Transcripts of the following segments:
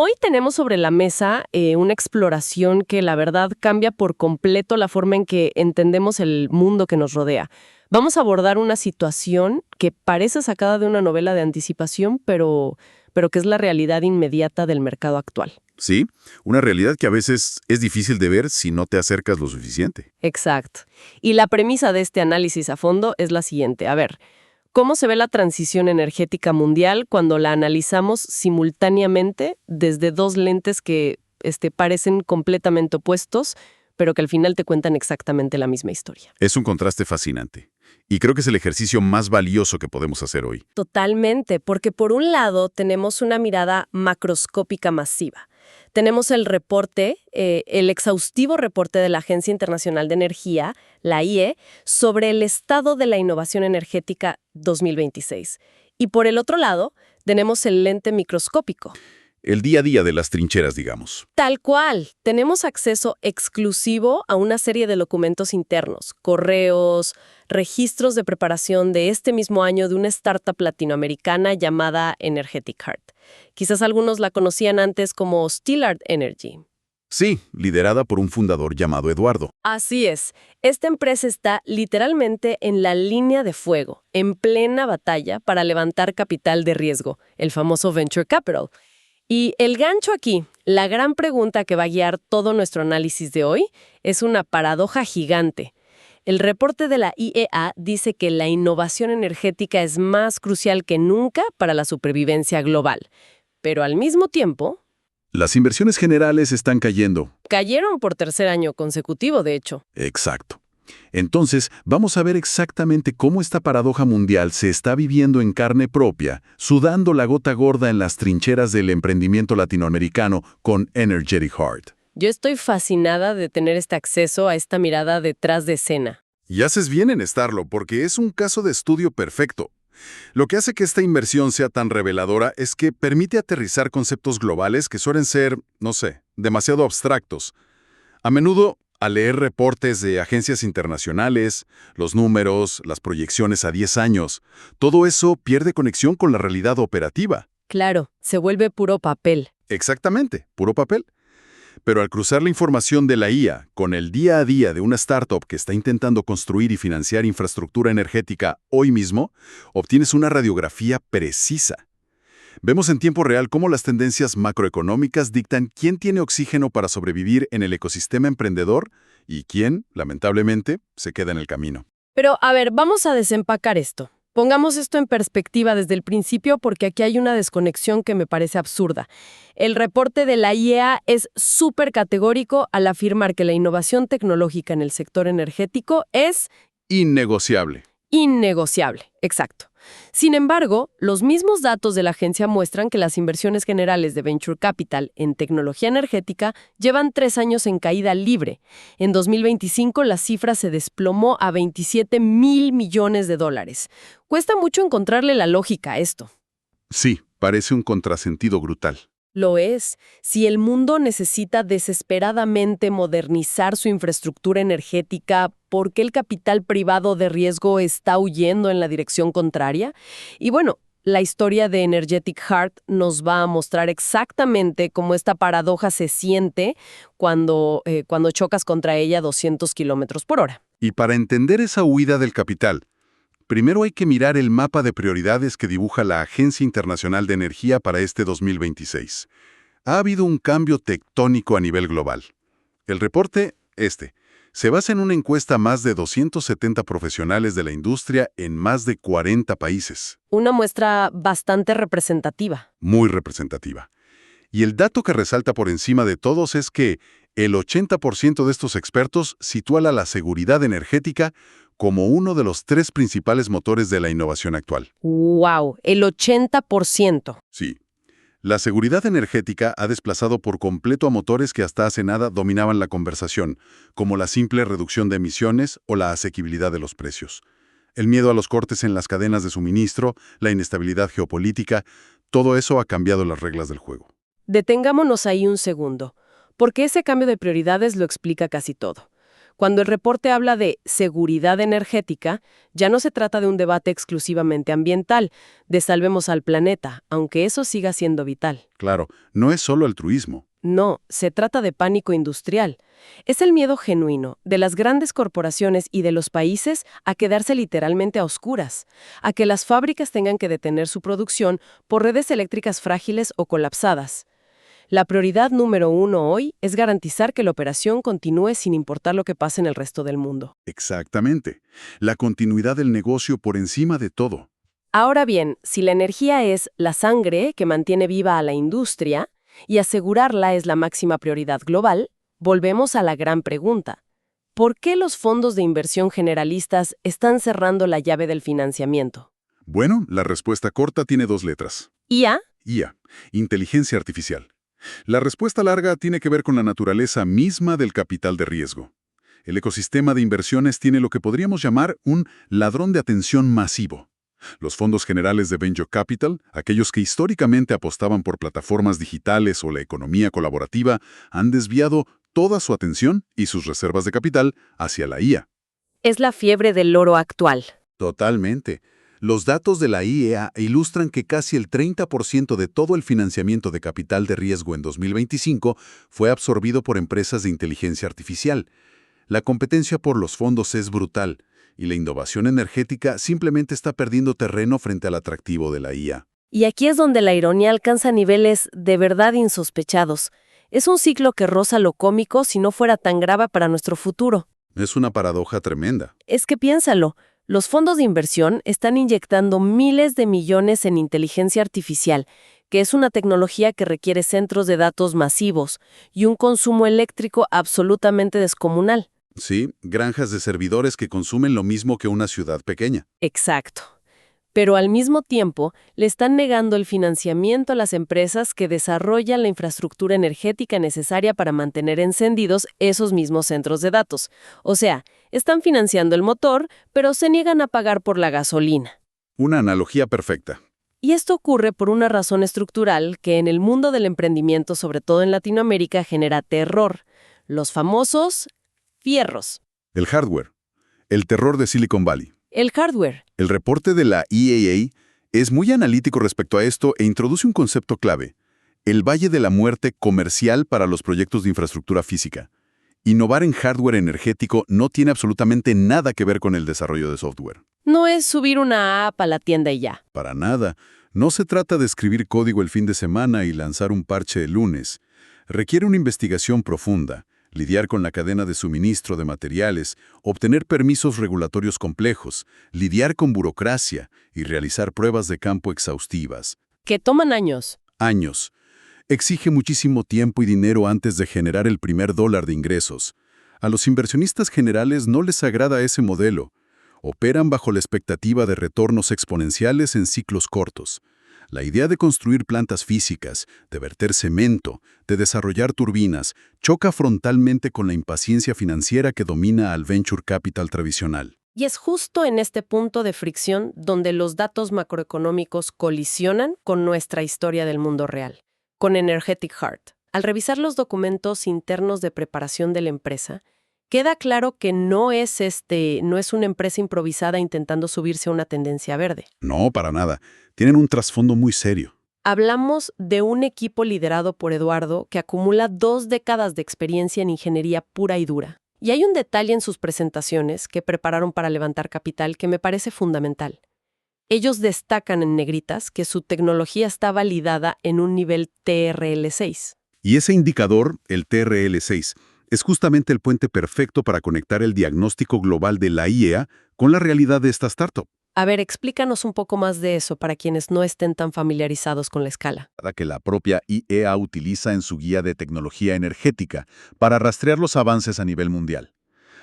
Hoy tenemos sobre la mesa una exploración que la verdad cambia por completo la forma en que entendemos el mundo que nos rodea. Vamos a abordar una situación que parece sacada de una novela de anticipación, pero que es la realidad inmediata del mercado actual. Sí, una realidad que a veces es difícil de ver si no te acercas lo suficiente. Exacto. Y la premisa de este análisis a fondo es la siguiente. A ver, ¿cómo se ve la transición energética mundial cuando la analizamos simultáneamente desde dos lentes que parecen completamente opuestos, pero que al final te cuentan exactamente la misma historia? Es un contraste fascinante. Y creo que es el ejercicio más valioso que podemos hacer hoy. Totalmente, porque por un lado tenemos una mirada macroscópica masiva. Tenemos el reporte, el exhaustivo reporte de la Agencia Internacional de Energía, la IE, sobre el estado de la innovación energética 2026. Y por el otro lado, tenemos el lente microscópico. El día a día de las trincheras, digamos. Tal cual, tenemos acceso exclusivo a una serie de documentos internos, correos, registros de preparación de este mismo año de una startup latinoamericana llamada Energetic Heart. Quizás algunos la conocían antes como Stillard Energy. Sí, liderada por un fundador llamado Eduardo. Así es. Esta empresa está literalmente en la línea de fuego, en plena batalla para levantar capital de riesgo, el famoso Venture Capital. Y el gancho aquí, la gran pregunta que va a guiar todo nuestro análisis de hoy, es una paradoja gigante. El reporte de la IEA dice que la innovación energética es más crucial que nunca para la supervivencia global. Pero al mismo tiempo, Las inversiones generales están cayendo. cayeron por tercer año consecutivo, de hecho. Exacto. Entonces, vamos a ver exactamente cómo esta paradoja mundial se está viviendo en carne propia, sudando la gota gorda en las trincheras del emprendimiento latinoamericano con Energetic Heart. Yo estoy fascinada de tener este acceso a esta mirada detrás de escena. Y haces bien en estarlo, porque es un caso de estudio perfecto. Lo que hace que esta inversión sea tan reveladora es que permite aterrizar conceptos globales que suelen ser, no sé, demasiado abstractos. A menudo, al leer reportes de agencias internacionales, los números, las proyecciones a 10 años, todo eso pierde conexión con la realidad operativa. Claro, se vuelve puro papel. Exactamente, puro papel. Pero al cruzar la información de la IA con el día a día de una startup que está intentando construir y financiar infraestructura energética hoy mismo, obtienes una radiografía precisa. Vemos en tiempo real cómo las tendencias macroeconómicas dictan quién tiene oxígeno para sobrevivir en el ecosistema emprendedor y quién, lamentablemente, se queda en el camino. Pero, a ver, vamos a desempacar esto. Pongamos esto en perspectiva desde el principio porque aquí hay una desconexión que me parece absurda. El reporte de la IEA es súper categórico al afirmar que la innovación tecnológica en el sector energético es Innegociable. innegociable. Exacto. Sin embargo, los mismos datos de la agencia muestran que las inversiones generales de Venture Capital en tecnología energética llevan 3 años en caída libre. En 2025 la cifra se desplomó a $27,000 millones. Cuesta mucho encontrarle la lógica a esto. Sí, parece un contrasentido brutal. Lo es. Si el mundo necesita desesperadamente modernizar su infraestructura energética, ¿por qué el capital privado de riesgo está huyendo en la dirección contraria? Y bueno, la historia de Energetic Heart nos va a mostrar exactamente cómo esta paradoja se siente cuando chocas contra ella a 200 kilómetros por hora. Y para entender esa huida del capital, primero hay que mirar el mapa de prioridades que dibuja la Agencia Internacional de Energía para este 2026. Ha habido un cambio tectónico a nivel global. El reporte, se basa en una encuesta a más de 270 profesionales de la industria en más de 40 países. Una muestra bastante representativa. Muy representativa. Y el dato que resalta por encima de todos es que el 80% de estos expertos sitúa la seguridad energética como uno de los 3 principales motores de la innovación actual. ¡Wow! El 80%. Sí. La seguridad energética ha desplazado por completo a motores que hasta hace nada dominaban la conversación, como la simple reducción de emisiones o la asequibilidad de los precios. El miedo a los cortes en las cadenas de suministro, la inestabilidad geopolítica, todo eso ha cambiado las reglas del juego. Detengámonos ahí un segundo, porque ese cambio de prioridades lo explica casi todo. Cuando el reporte habla de seguridad energética, ya no se trata de un debate exclusivamente ambiental, de salvemos al planeta, aunque eso siga siendo vital. Claro, no es solo altruismo. No, se trata de pánico industrial. Es el miedo genuino de las grandes corporaciones y de los países a quedarse literalmente a oscuras, a que las fábricas tengan que detener su producción por redes eléctricas frágiles o colapsadas. La prioridad número uno hoy es garantizar que la operación continúe sin importar lo que pase en el resto del mundo. Exactamente. La continuidad del negocio por encima de todo. Ahora bien, si la energía es la sangre que mantiene viva a la industria y asegurarla es la máxima prioridad global, volvemos a la gran pregunta. ¿Por qué los fondos de inversión generalistas están cerrando la llave del financiamiento? Bueno, la respuesta corta tiene dos letras. IA. IA, inteligencia artificial. La respuesta larga tiene que ver con la naturaleza misma del capital de riesgo. El ecosistema de inversiones tiene lo que podríamos llamar un ladrón de atención masivo. Los fondos generales de Venture Capital, aquellos que históricamente apostaban por plataformas digitales o la economía colaborativa, han desviado toda su atención y sus reservas de capital hacia la IA. Es la fiebre del oro actual. Totalmente. Los datos de la IEA ilustran que casi el 30% de todo el financiamiento de capital de riesgo en 2025 fue absorbido por empresas de inteligencia artificial. La competencia por los fondos es brutal, y la innovación energética simplemente está perdiendo terreno frente al atractivo de la IA. Y aquí es donde la ironía alcanza niveles de verdad insospechados. Es un ciclo que roza lo cómico si no fuera tan grave para nuestro futuro. Es una paradoja tremenda. Es que piénsalo, los fondos de inversión están inyectando miles de millones en inteligencia artificial, que es una tecnología que requiere centros de datos masivos y un consumo eléctrico absolutamente descomunal. Sí, granjas de servidores que consumen lo mismo que una ciudad pequeña. Exacto. Pero al mismo tiempo, le están negando el financiamiento a las empresas que desarrollan la infraestructura energética necesaria para mantener encendidos esos mismos centros de datos. O sea, están financiando el motor, pero se niegan a pagar por la gasolina. Una analogía perfecta. Y esto ocurre por una razón estructural que en el mundo del emprendimiento, sobre todo en Latinoamérica, genera terror. Los famosos fierros. El hardware. El terror de Silicon Valley. El hardware. El reporte de la IEA es muy analítico respecto a esto e introduce un concepto clave: el valle de la muerte comercial para los proyectos de infraestructura física. Innovar en hardware energético no tiene absolutamente nada que ver con el desarrollo de software. No es subir una app a la tienda y ya. Para nada. No se trata de escribir código el fin de semana y lanzar un parche el lunes. Requiere una investigación profunda, lidiar con la cadena de suministro de materiales, obtener permisos regulatorios complejos, lidiar con burocracia y realizar pruebas de campo exhaustivas. Que toman años. Años. Exige muchísimo tiempo y dinero antes de generar el primer dólar de ingresos. A los inversionistas generales no les agrada ese modelo. Operan bajo la expectativa de retornos exponenciales en ciclos cortos. La idea de construir plantas físicas, de verter cemento, de desarrollar turbinas, choca frontalmente con la impaciencia financiera que domina al venture capital tradicional. Y es justo en este punto de fricción donde los datos macroeconómicos colisionan con nuestra historia del mundo real, con Energetic Heart. Al revisar los documentos internos de preparación de la empresa, queda claro que no es una empresa improvisada intentando subirse a una tendencia verde. No, para nada. Tienen un trasfondo muy serio. Hablamos de un equipo liderado por Eduardo que acumula 2 décadas de experiencia en ingeniería pura y dura. Y hay un detalle en sus presentaciones que prepararon para levantar capital que me parece fundamental. Ellos destacan en negritas que su tecnología está validada en un nivel TRL6. Y ese indicador, el TRL6, es justamente el puente perfecto para conectar el diagnóstico global de la IEA con la realidad de esta startup. A ver, explícanos un poco más de eso para quienes no estén tan familiarizados con la escala. Que la propia IEA utiliza en su guía de tecnología energética para rastrear los avances a nivel mundial.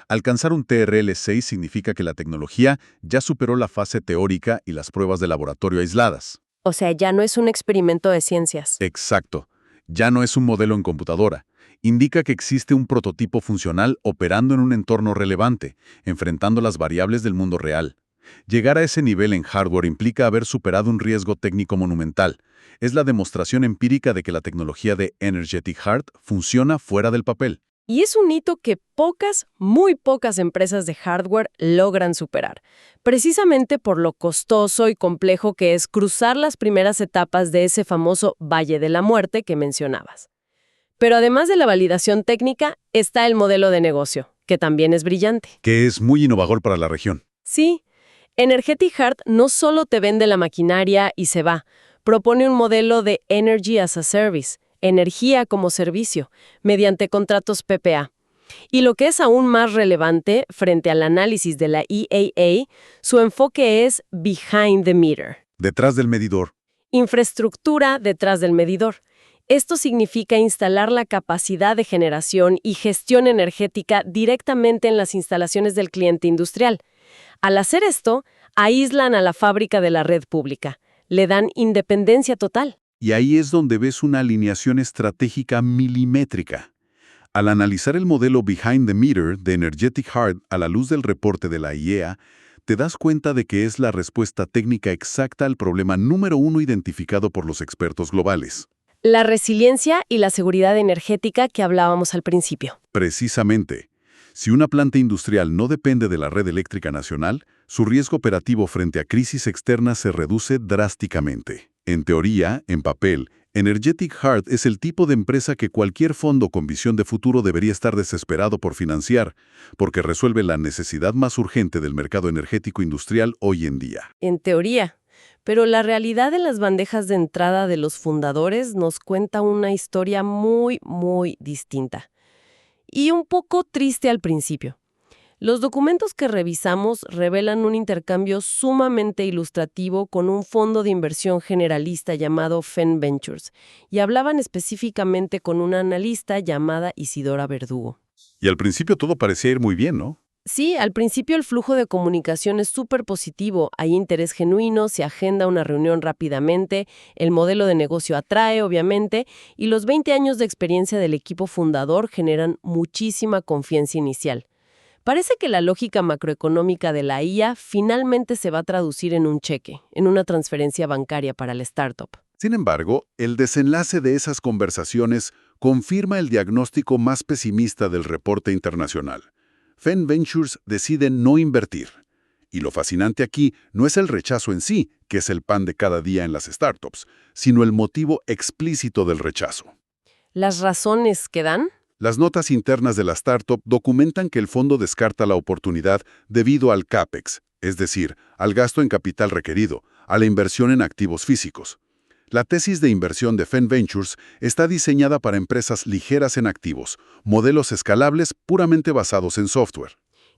Alcanzar un TRL6 significa que la tecnología ya superó la fase teórica y las pruebas de laboratorio aisladas. O sea, ya no es un experimento de ciencias. Exacto. Ya no es un modelo en computadora. Indica que existe un prototipo funcional operando en un entorno relevante, enfrentando las variables del mundo real. Llegar a ese nivel en hardware implica haber superado un riesgo técnico monumental. Es la demostración empírica de que la tecnología de Energetic Heart funciona fuera del papel. Y es un hito que pocas, muy pocas empresas de hardware logran superar, precisamente por lo costoso y complejo que es cruzar las primeras etapas de ese famoso Valle de la Muerte que mencionabas. Pero además de la validación técnica, está el modelo de negocio, que también es brillante. Que es muy innovador para la región. Sí, Energetic Heart no solo te vende la maquinaria y se va, propone un modelo de Energy as a Service, energía como servicio, mediante contratos PPA. Y lo que es aún más relevante, frente al análisis de la EAA, su enfoque es behind the meter. Detrás del medidor. Infraestructura detrás del medidor. Esto significa instalar la capacidad de generación y gestión energética directamente en las instalaciones del cliente industrial. Al hacer esto, aíslan a la fábrica de la red pública. Le dan independencia total. Y ahí es donde ves una alineación estratégica milimétrica. Al analizar el modelo Behind the Meter de Energetic Heart a la luz del reporte de la IEA, te das cuenta de que es la respuesta técnica exacta al problema número 1 identificado por los expertos globales. La resiliencia y la seguridad energética que hablábamos al principio. Precisamente. Si una planta industrial no depende de la red eléctrica nacional, su riesgo operativo frente a crisis externas se reduce drásticamente. En teoría, en papel, Energetic Heart es el tipo de empresa que cualquier fondo con visión de futuro debería estar desesperado por financiar, porque resuelve la necesidad más urgente del mercado energético industrial hoy en día. En teoría. Pero la realidad de las bandejas de entrada de los fundadores nos cuenta una historia muy, muy distinta. Y un poco triste al principio. Los documentos que revisamos revelan un intercambio sumamente ilustrativo con un fondo de inversión generalista llamado Fenn Ventures, y hablaban específicamente con una analista llamada Isidora Verdugo. Y al principio todo parecía ir muy bien, ¿no? Sí, al principio el flujo de comunicación es súper positivo, hay interés genuino, se agenda una reunión rápidamente, el modelo de negocio atrae, obviamente, y los 20 años de experiencia del equipo fundador generan muchísima confianza inicial. Parece que la lógica macroeconómica de la IA finalmente se va a traducir en un cheque, en una transferencia bancaria para la startup. Sin embargo, el desenlace de esas conversaciones confirma el diagnóstico más pesimista del reporte internacional. Fenn Ventures decide no invertir. Y lo fascinante aquí no es el rechazo en sí, que es el pan de cada día en las startups, sino el motivo explícito del rechazo. ¿Las razones que dan? Las notas internas de la startup documentan que el fondo descarta la oportunidad debido al CAPEX, es decir, al gasto en capital requerido, a la inversión en activos físicos. La tesis de inversión de Fenn Ventures está diseñada para empresas ligeras en activos, modelos escalables puramente basados en software.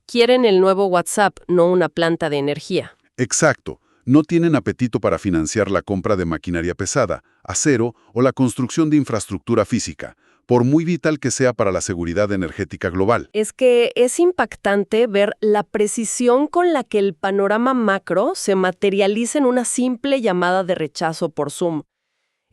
Quieren el nuevo WhatsApp, no una planta de energía. Exacto. No tienen apetito para financiar la compra de maquinaria pesada, acero o la construcción de infraestructura física, por muy vital que sea para la seguridad energética global. Es que es impactante ver la precisión con la que el panorama macro se materializa en una simple llamada de rechazo por Zoom.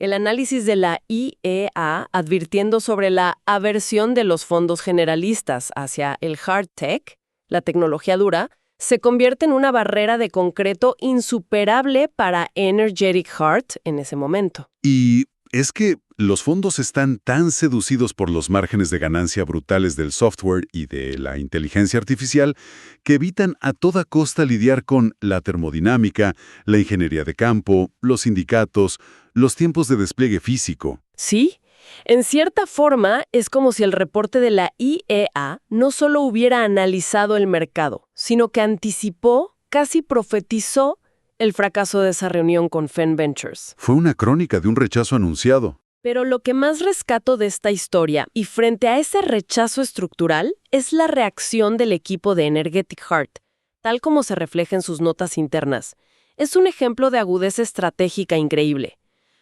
El análisis de la IEA advirtiendo sobre la aversión de los fondos generalistas hacia el hard tech, la tecnología dura, se convierte en una barrera de concreto insuperable para Energetic Heart en ese momento. Y es que los fondos están tan seducidos por los márgenes de ganancia brutales del software y de la inteligencia artificial que evitan a toda costa lidiar con la termodinámica, la ingeniería de campo, los sindicatos, los tiempos de despliegue físico. Sí, en cierta forma es como si el reporte de la IEA no solo hubiera analizado el mercado, sino que anticipó, casi profetizó, el fracaso de esa reunión con Fenn Ventures. Fue una crónica de un rechazo anunciado. Pero lo que más rescato de esta historia, y frente a ese rechazo estructural, es la reacción del equipo de Energetic Heart, tal como se refleja en sus notas internas. Es un ejemplo de agudeza estratégica increíble.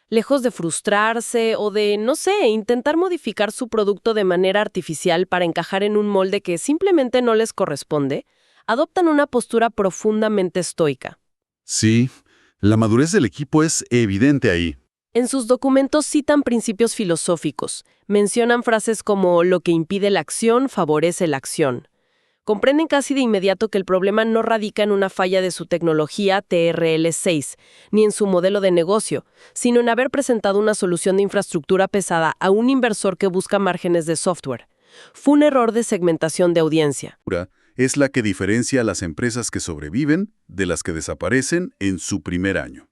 Lejos de frustrarse o de, no sé, intentar modificar su producto de manera artificial para encajar en un molde que simplemente no les corresponde, adoptan una postura profundamente estoica. Sí, la madurez del equipo es evidente ahí. En sus documentos citan principios filosóficos, mencionan frases como lo que impide la acción favorece la acción. Comprenden casi de inmediato que el problema no radica en una falla de su tecnología TRL6, ni en su modelo de negocio, sino en haber presentado una solución de infraestructura pesada a un inversor que busca márgenes de software. Fue un error de segmentación de audiencia. Es la que diferencia a las empresas que sobreviven de las que desaparecen en su primer año.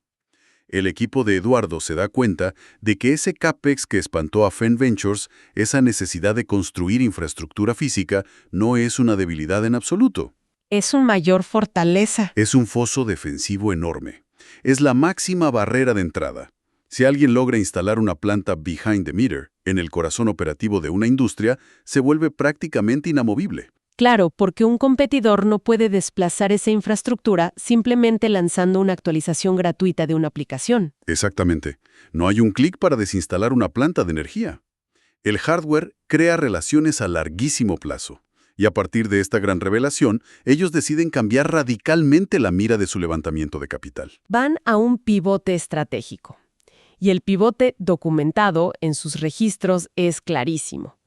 El equipo de Eduardo se da cuenta de que ese CAPEX que espantó a Fenn Ventures, esa necesidad de construir infraestructura física, no es una debilidad en absoluto. Es una mayor fortaleza. Es un foso defensivo enorme. Es la máxima barrera de entrada. Si alguien logra instalar una planta behind the meter en el corazón operativo de una industria, se vuelve prácticamente inamovible. Claro, porque un competidor no puede desplazar esa infraestructura simplemente lanzando una actualización gratuita de una aplicación. Exactamente. No hay un clic para desinstalar una planta de energía. El hardware crea relaciones a larguísimo plazo. Y a partir de esta gran revelación, ellos deciden cambiar radicalmente la mira de su levantamiento de capital. Van a un pivote estratégico. Y el pivote documentado en sus registros es clarísimo.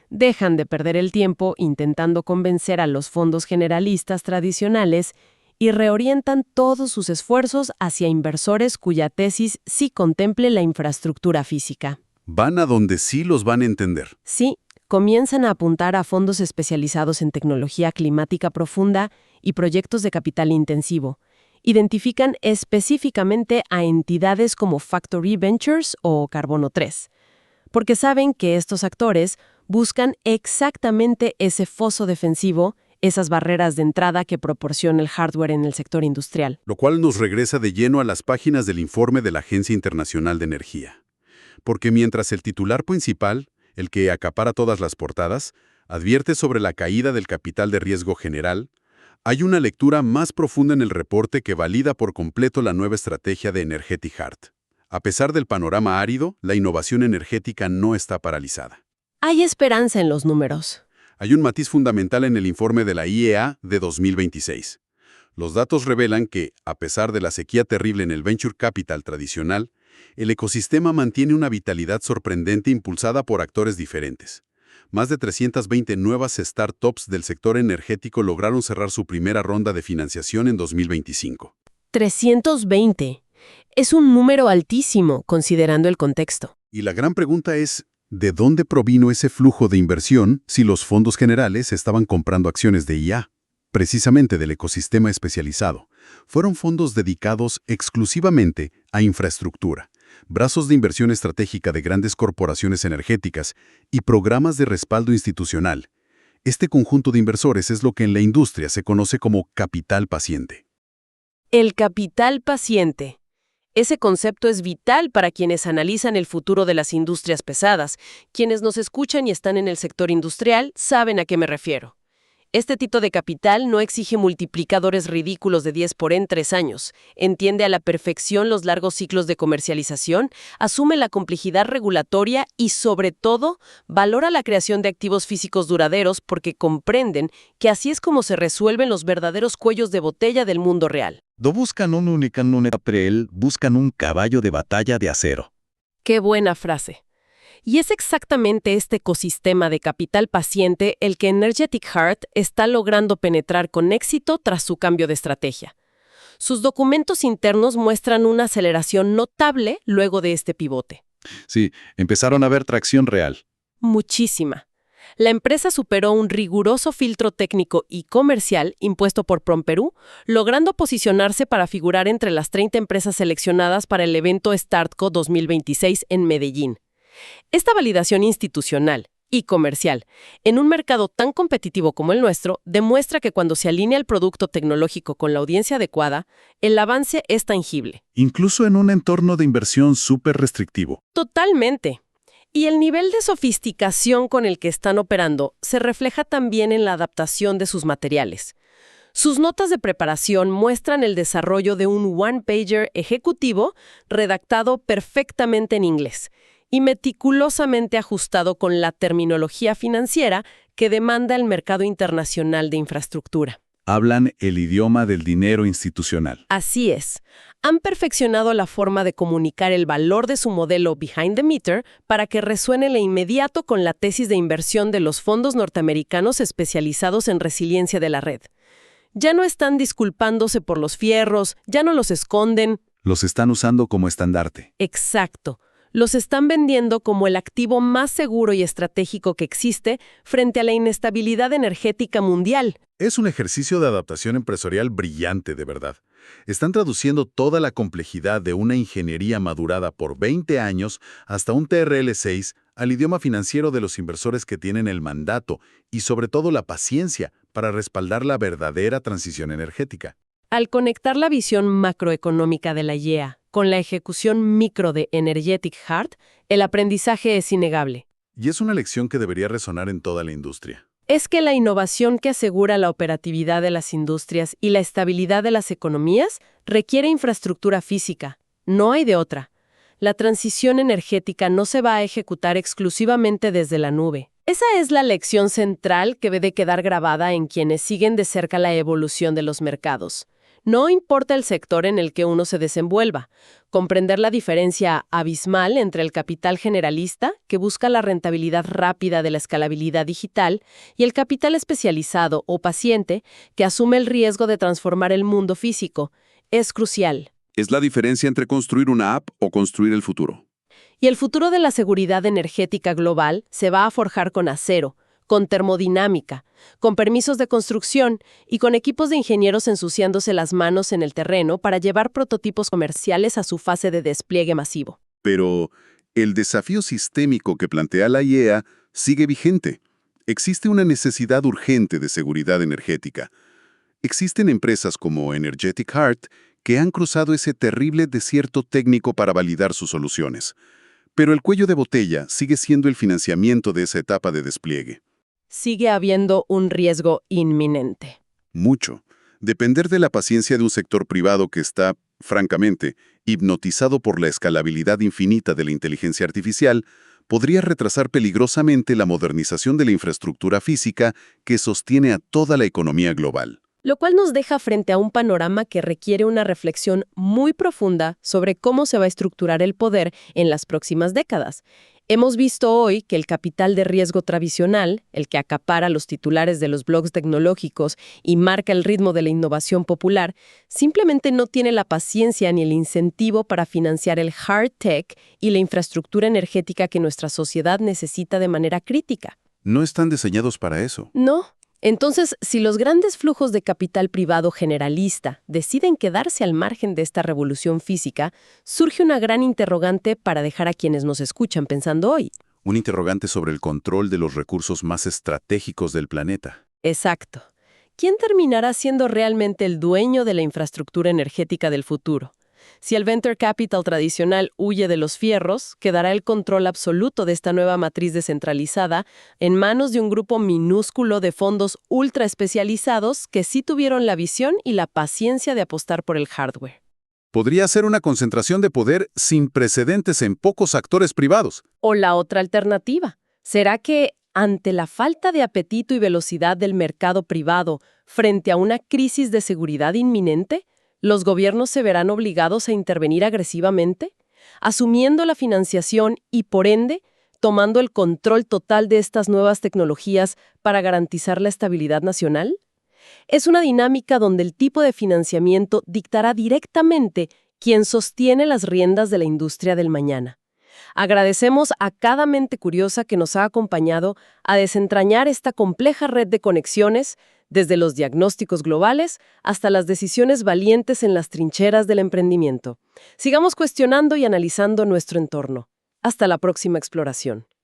Dejan de perder el tiempo intentando convencer a los fondos generalistas tradicionales y reorientan todos sus esfuerzos hacia inversores cuya tesis sí contemple la infraestructura física. Van a donde sí los van a entender. Sí, comienzan a apuntar a fondos especializados en tecnología climática profunda y proyectos de capital intensivo. Identifican específicamente a entidades como Factory Ventures o Carbono 3, porque saben que estos actores buscan exactamente ese foso defensivo, esas barreras de entrada que proporciona el hardware en el sector industrial. Lo cual nos regresa de lleno a las páginas del informe de la Agencia Internacional de Energía. Porque mientras el titular principal, el que acapara todas las portadas, advierte sobre la caída del capital de riesgo general, hay una lectura más profunda en el reporte que valida por completo la nueva estrategia de Energetic Heart. A pesar del panorama árido, la innovación energética no está paralizada. Hay esperanza en los números. Hay un matiz fundamental en el informe de la IEA de 2026. Los datos revelan que, a pesar de la sequía terrible en el venture capital tradicional, el ecosistema mantiene una vitalidad sorprendente impulsada por actores diferentes. Más de 320 nuevas startups del sector energético lograron cerrar su primera ronda de financiación en 2025. 320. Es un número altísimo, considerando el contexto. Y la gran pregunta es, ¿de dónde provino ese flujo de inversión si los fondos generales estaban comprando acciones de IA? Precisamente del ecosistema especializado. Fueron fondos dedicados exclusivamente a infraestructura, brazos de inversión estratégica de grandes corporaciones energéticas y programas de respaldo institucional. Este conjunto de inversores es lo que en la industria se conoce como capital paciente. El capital paciente. Ese concepto es vital para quienes analizan el futuro de las industrias pesadas. Quienes nos escuchan y están en el sector industrial saben a qué me refiero. Este tipo de capital no exige multiplicadores ridículos de 10 por N 3 años, entiende a la perfección los largos ciclos de comercialización, asume la complejidad regulatoria y, sobre todo, valora la creación de activos físicos duraderos porque comprenden que así es como se resuelven los verdaderos cuellos de botella del mundo real. No buscan un único papel, buscan un caballo de batalla de acero. ¡Qué buena frase! Y es exactamente este ecosistema de capital paciente el que Energetic Heart está logrando penetrar con éxito tras su cambio de estrategia. Sus documentos internos muestran una aceleración notable luego de este pivote. Sí, empezaron a ver tracción real. Muchísima. La empresa superó un riguroso filtro técnico y comercial impuesto por PROMPERÚ, logrando posicionarse para figurar entre las 30 empresas seleccionadas para el evento Startco 2026 en Medellín. Esta validación institucional y comercial en un mercado tan competitivo como el nuestro demuestra que cuando se alinea el producto tecnológico con la audiencia adecuada, el avance es tangible. Incluso en un entorno de inversión súper restrictivo. Totalmente. Y el nivel de sofisticación con el que están operando se refleja también en la adaptación de sus materiales. Sus notas de preparación muestran el desarrollo de un one-pager ejecutivo redactado perfectamente en inglés y meticulosamente ajustado con la terminología financiera que demanda el mercado internacional de infraestructura. Hablan el idioma del dinero institucional. Así es. Han perfeccionado la forma de comunicar el valor de su modelo behind the meter para que resuene de inmediato con la tesis de inversión de los fondos norteamericanos especializados en resiliencia de la red. Ya no están disculpándose por los fierros, ya no los esconden. Los están usando como estandarte. Exacto. Los están vendiendo como el activo más seguro y estratégico que existe frente a la inestabilidad energética mundial. Es un ejercicio de adaptación empresarial brillante, de verdad. Están traduciendo toda la complejidad de una ingeniería madurada por 20 años hasta un TRL-6 al idioma financiero de los inversores que tienen el mandato y sobre todo la paciencia para respaldar la verdadera transición energética. Al conectar la visión macroeconómica de la IEA con la ejecución micro de Energetic Heart, el aprendizaje es innegable. Y es una lección que debería resonar en toda la industria. Es que la innovación que asegura la operatividad de las industrias y la estabilidad de las economías requiere infraestructura física. No hay de otra. La transición energética no se va a ejecutar exclusivamente desde la nube. Esa es la lección central que debe quedar grabada en quienes siguen de cerca la evolución de los mercados. No importa el sector en el que uno se desenvuelva, comprender la diferencia abismal entre el capital generalista, que busca la rentabilidad rápida de la escalabilidad digital, y el capital especializado o paciente, que asume el riesgo de transformar el mundo físico, es crucial. Es la diferencia entre construir una app o construir el futuro. Y el futuro de la seguridad energética global se va a forjar con acero, con termodinámica, con permisos de construcción y con equipos de ingenieros ensuciándose las manos en el terreno para llevar prototipos comerciales a su fase de despliegue masivo. Pero el desafío sistémico que plantea la IEA sigue vigente. Existe una necesidad urgente de seguridad energética. Existen empresas como Energetic Heart que han cruzado ese terrible desierto técnico para validar sus soluciones. Pero el cuello de botella sigue siendo el financiamiento de esa etapa de despliegue. Sigue habiendo un riesgo inminente. Mucho. Depender de la paciencia de un sector privado que está, francamente, hipnotizado por la escalabilidad infinita de la inteligencia artificial, podría retrasar peligrosamente la modernización de la infraestructura física que sostiene a toda la economía global. Lo cual nos deja frente a un panorama que requiere una reflexión muy profunda sobre cómo se va a estructurar el poder en las próximas décadas. Hemos visto hoy que el capital de riesgo tradicional, el que acapara los titulares de los blogs tecnológicos y marca el ritmo de la innovación popular, simplemente no tiene la paciencia ni el incentivo para financiar el hard tech y la infraestructura energética que nuestra sociedad necesita de manera crítica. No están diseñados para eso. No. Entonces, si los grandes flujos de capital privado generalista deciden quedarse al margen de esta revolución física, surge una gran interrogante para dejar a quienes nos escuchan pensando hoy. Un interrogante sobre el control de los recursos más estratégicos del planeta. Exacto. ¿Quién terminará siendo realmente el dueño de la infraestructura energética del futuro? Si el venture capital tradicional huye de los fierros, quedará el control absoluto de esta nueva matriz descentralizada en manos de un grupo minúsculo de fondos ultra especializados que sí tuvieron la visión y la paciencia de apostar por el hardware. Podría ser una concentración de poder sin precedentes en pocos actores privados. O la otra alternativa, ¿será que ante la falta de apetito y velocidad del mercado privado frente a una crisis de seguridad inminente, los gobiernos se verán obligados a intervenir agresivamente, asumiendo la financiación y, por ende, tomando el control total de estas nuevas tecnologías para garantizar la estabilidad nacional? Es una dinámica donde el tipo de financiamiento dictará directamente quién sostiene las riendas de la industria del mañana. Agradecemos a cada mente curiosa que nos ha acompañado a desentrañar esta compleja red de conexiones, desde los diagnósticos globales hasta las decisiones valientes en las trincheras del emprendimiento. Sigamos cuestionando y analizando nuestro entorno. Hasta la próxima exploración.